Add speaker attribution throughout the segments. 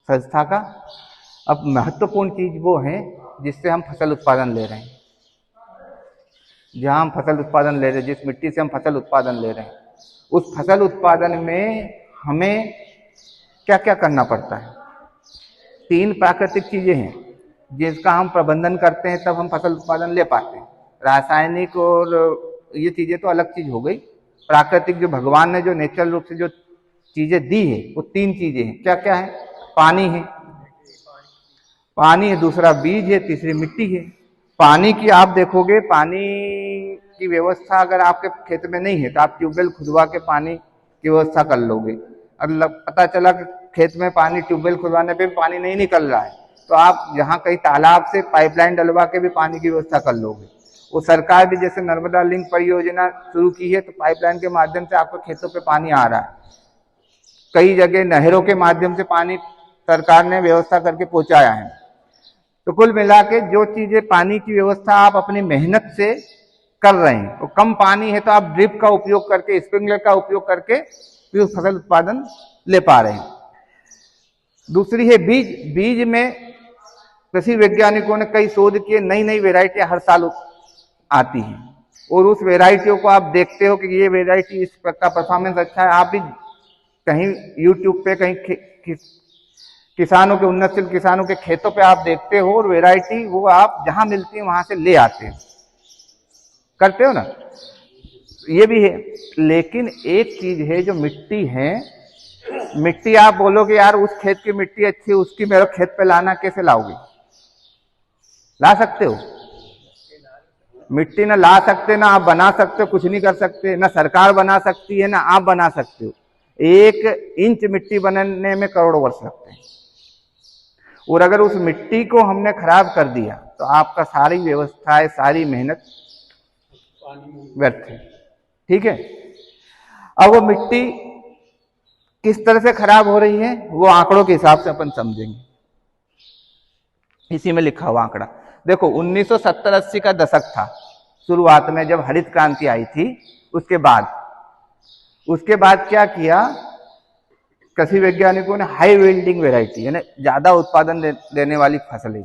Speaker 1: संस्था का। अब महत्वपूर्ण चीज वो है जिससे हम फसल उत्पादन ले रहे हैं, जहां हम फसल उत्पादन ले रहे हैं, जिस मिट्टी से हम फसल उत्पादन ले रहे हैं, उस फसल उत्पादन में हमें क्या क्या करना पड़ता है। 3 प्राकृतिक चीजें हैं जिसका हम प्रबंधन करते हैं, तब हम फसल उत्पादन ले पाते हैं। रासायनिक और ये चीजें तो अलग चीज हो गई। प्राकृतिक जो भगवान ने जो नेचुरल रूप से जो चीजें दी है वो 3 चीजें हैं। क्या क्या है? पानी है, पानी है, दूसरा बीज है, तीसरी मिट्टी है। पानी की आप देखोगे, पानी की व्यवस्था अगर आपके खेत में नहीं है तो आप ट्यूबवेल खुदवा के पानी की व्यवस्था कर लोगे। अगर पता चला कि खेत में पानी ट्यूबवेल खुदवाने पे भी पानी नहीं निकल रहा है तो आप यहाँ कहीं तालाब से पाइपलाइन डलवा के भी पानी की व्यवस्था कर लोगे। वो सरकार भी जैसे नर्मदा लिंक परियोजना शुरू की है तो पाइपलाइन के माध्यम से आपके खेतों पे पानी आ रहा है। कई जगह नहरों के माध्यम से पानी सरकार ने व्यवस्था करके पहुंचाया है। तो कुल मिला के जो चीजें पानी की व्यवस्था आप अपनी मेहनत से कर रहे हैं, तो कम पानी है तो आप ड्रिप का उपयोग करके, स्प्रिंकलर का उपयोग करके भी फसल उत्पादन ले पा रहे हैं। दूसरी है बीज। बीज में कृषि वैज्ञानिकों ने कई शोध किए, नई नई वेराइटियां हर साल आती हैं और उस वेराइटियों को आप देखते हो कि ये वेराइटी इसका परफॉर्मेंस अच्छा है। आप भी कहीं यूट्यूब पे कहीं किसानों के, उन्नतशील किसानों के खेतों पे आप देखते हो और वेराइटी वो आप जहां मिलती है वहां से ले आते हैं, करते हो ना, ये भी है। लेकिन एक चीज है जो मिट्टी है, मिट्टी आप बोलोगे यार उस खेत की मिट्टी अच्छी है, उसकी मेरे खेत पे लाना, कैसे लाओगे? ला सकते हो? मिट्टी ना ला सकते, ना आप बना सकते हो, कुछ नहीं कर सकते, ना सरकार बना सकती है ना आप बना सकते हो। 1 इंच मिट्टी बनने में करोड़ों वर्ष लगते हैं और अगर उस मिट्टी को हमने खराब कर दिया तो आपका सारी व्यवस्थाएं, सारी मेहनत व्यर्थ है। ठीक है। अब वो मिट्टी किस तरह से खराब हो रही है वो आंकड़ों के हिसाब से अपन समझेंगे। इसी में लिखा हुआ आंकड़ा देखो, 1970-80 का दशक था शुरुआत में जब हरित क्रांति आई थी। उसके बाद क्या किया कृषि वैज्ञानिकों ने? हाई यील्डिंग वेराइटी यानी ज्यादा उत्पादन देने वाली फसलें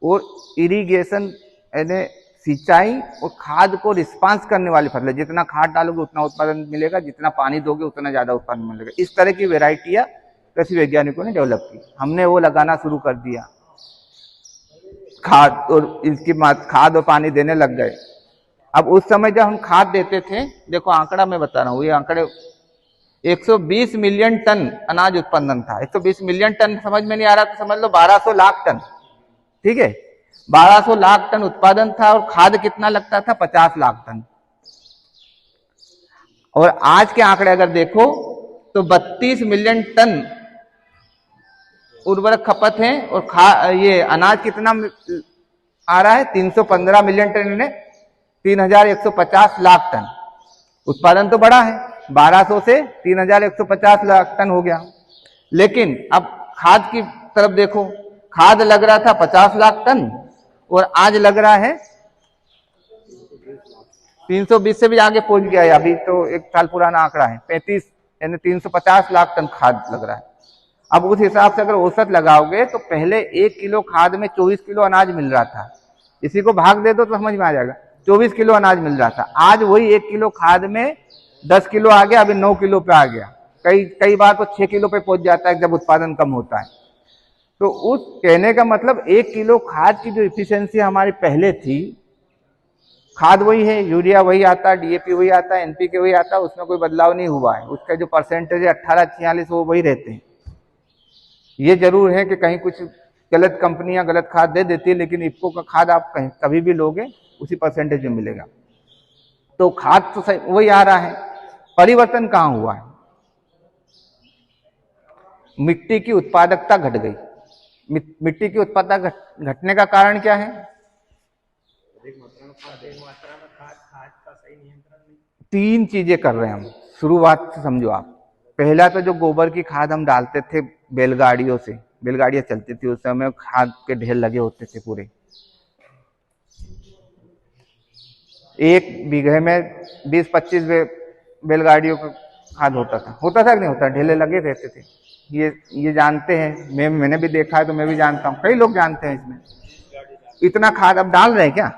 Speaker 1: और इरिगेशन यानी सिंचाई और खाद को रिस्पांस करने वाली फसलें, जितना खाद डालोगे उतना उत्पादन मिलेगा, जितना पानी दोगे उतना ज्यादा उत्पादन मिलेगा। इस तरह की वेराइटियां कृषि वैज्ञानिकों ने डेवलप की। हमने वो लगाना शुरू कर दिया, खाद और इसकी खाद और पानी देने लग गए। अब उस समय जब हम खाद देते थे, देखो आंकड़ा मैं बता रहा हूँ, ये आंकड़े 120 मिलियन टन अनाज उत्पादन था। 120 मिलियन टन समझ में नहीं आ रहा तो समझ लो 1200 लाख टन। ठीक है, 1200 लाख टन उत्पादन था और खाद कितना लगता था? 50 लाख टन। और आज के आंकड़े अगर देखो तो 32 मिलियन टन उर्वरक खपत है और ये अनाज कितना आ रहा है? 315 मिलियन टन ने 3150 लाख टन। उत्पादन तो बड़ा है, 1200 से 3150 लाख टन हो गया। लेकिन अब खाद की तरफ देखो, खाद लग रहा था 50 लाख टन और आज लग रहा है 320 से भी आगे पहुंच गया है। अभी तो 1 साल पुराना आंकड़ा है, 35 यानी 350 लाख टन खाद लग रहा है। अब उस हिसाब से अगर औसत लगाओगे तो पहले 1 किलो खाद में 24 किलो अनाज मिल रहा था। इसी को भाग दे दो तो समझ में आ जाएगा, 24 किलो अनाज मिल रहा था। आज वही 1 किलो खाद में 10 किलो आ गया, अभी 9 किलो पे आ गया। कई बार तो 6 किलो पे पहुंच जाता है जब उत्पादन कम होता है। तो उस कहने का मतलब 1 किलो खाद की जो इफिशियंसी हमारी पहले थी, खाद वही है, यूरिया वही आता है, डीएपी वही आता है, एनपीके वही आता है, उसमें कोई बदलाव नहीं हुआ है। उसका जो परसेंटेज है 18-46 वो वही रहते हैं। ये जरूर है कि कहीं कुछ गलत कंपनियां गलत खाद दे देती है, लेकिन इफ्को का खाद आप कहीं कभी भी लोगे उसी परसेंटेज में मिलेगा। तो खाद तो सही वही आ रहा है, परिवर्तन कहां हुआ है? मिट्टी की उत्पादकता घट गई। मिट्टी की उत्पादकता घटने का कारण क्या है? 3 चीजें कर रहे हैं हम, शुरुआत से समझो आप। पहला तो जो गोबर की खाद हम डालते थे बैलगाड़ियों से, बैलगाड़ियां चलती थी उस समय, खाद के ढेर लगे होते थे पूरे। 1 बीघे में 20-25 बैलगाड़ियों का खाद होता था कि नहीं होता? ढेले लगे रहते थे। ये जानते हैं, मैंने भी देखा है, तो मैं भी जानता हूँ, कई लोग जानते हैं। इसमें इतना खाद अब डाल रहे हैं क्या?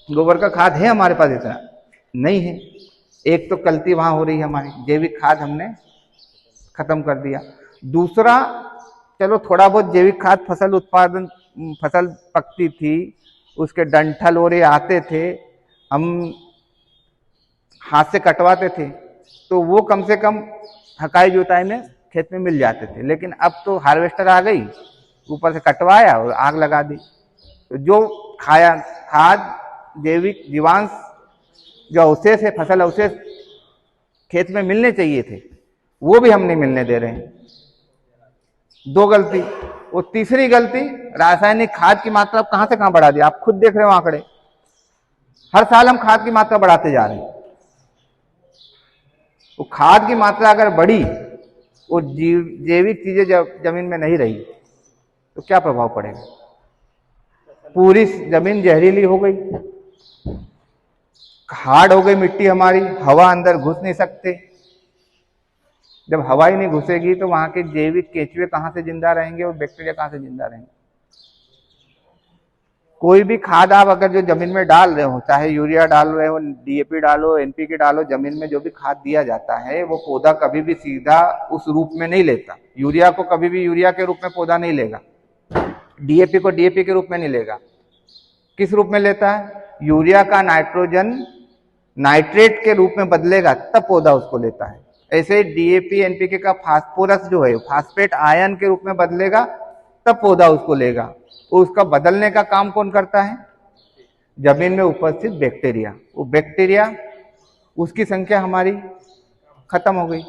Speaker 1: गोबर का खाद है हमारे पास? इतना नहीं है। एक तो गलती वहां हो रही है हमारी, जैविक खाद हमने खत्म कर दिया। दूसरा, चलो थोड़ा बहुत जैविक खाद फसल उत्पादन, फसल पकती थी, उसके डंठल और ये आते थे, हम हाथ से कटवाते थे, तो वो कम से कम हकाई जुताई में खेत में मिल जाते थे। लेकिन अब तो हार्वेस्टर आ गई, ऊपर से कटवाया और आग लगा दी। तो जो खाया खाद, जैविक जीवांश, जो अवशेष है, फसल अवशेष खेत में मिलने चाहिए थे, वो भी हम नहीं मिलने दे रहे हैं। दो गलती। और तीसरी गलती, रासायनिक खाद की मात्रा कहां से कहां बढ़ा दी, आप खुद देख रहे हो आंकड़े। हर साल हम खाद की मात्रा बढ़ाते जा रहे हैं। वो खाद की मात्रा अगर बढ़ी और जैविक चीजें जब जमीन में नहीं रही तो क्या प्रभाव पड़ेगा? पूरी जमीन जहरीली हो गई, हार्ड हो गई मिट्टी हमारी, हवा अंदर घुस नहीं सकते। जब हवा ही नहीं घुसेगी तो वहां के जैविक केंचुए कहां से जिंदा रहेंगे और बैक्टीरिया कहां से जिंदा रहेंगे? कोई भी खाद आप अगर जो जमीन में डाल रहे हो, चाहे यूरिया डाल रहे हो, डीएपी डालो, एनपीके डालो, जमीन में जो भी खाद दिया जाता है वो पौधा कभी भी सीधा उस रूप में नहीं लेता। यूरिया को कभी भी यूरिया के रूप में पौधा नहीं लेगा, डीएपी को डीएपी के रूप में नहीं लेगा। किस रूप में लेता है? यूरिया का नाइट्रोजन नाइट्रेट के रूप में बदलेगा तब पौधा उसको लेता है। ऐसे डीएपी एनपीके का फास्फोरस जो है, फास्फेट आयन के रूप में बदलेगा तब पौधा उसको लेगा। उसका बदलने का काम कौन करता है? जमीन में उपस्थित बैक्टीरिया। वो बैक्टीरिया, उसकी संख्या हमारी खत्म हो गई।